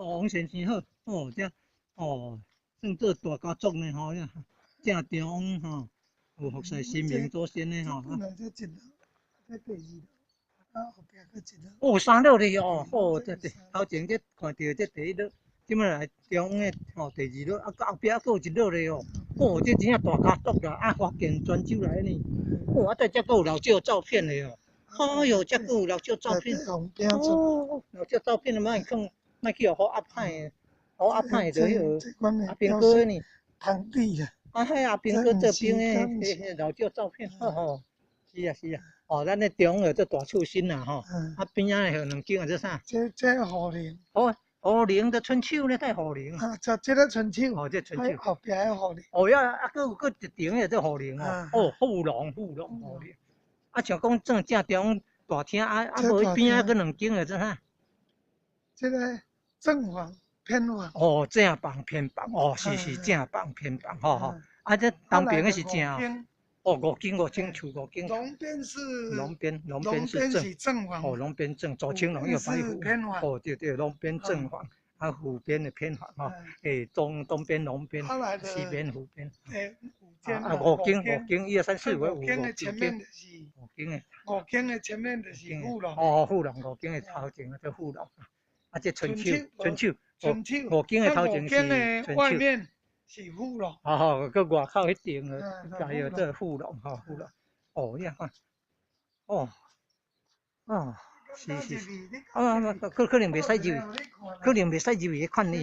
王先生好，这算做大家族呢吼，正中吼，有服侍神明祖先的吼。这一楼，这第二楼，后壁搁一哦，楼。3楼哩哦，这头前这看到这第一楼，即摆来中的第二楼，后壁搁有一楼嘞哦。这真正大家族啦，花见泉州来呢。再这搁有老少照片嘞哦。哎哟，这搁有老少照片。老少照片莫去互压歹，互压歹就阿兵哥呢。堂弟啊。迄阿兵哥这边的老少照片，是啊，咱咧中的这大厝新啦吼，边仔的两间这啥？这虎林。虎林的春秋咧，在虎林。这个春秋。这春秋。后壁的虎林。搁一层的这虎林哦。富隆虎林。像讲正中大厅无边仔搁两间的这啥？这个正房偏房。正房偏房是正房偏房吼。这东边的是正。5间厝5间。龙边是正房。龙边正，左青龙右白虎。对，龙边正房，湖边的偏房东边龙边，西边湖边。5间1、2、3、4、5间的前面就是富隆。富隆5间的头前叫富隆。这春秋。5间的头前是春秋。是富隆。搁外口迄顶加有这富隆富隆。你看，是，可能袂使入，可能袂使入去看呢。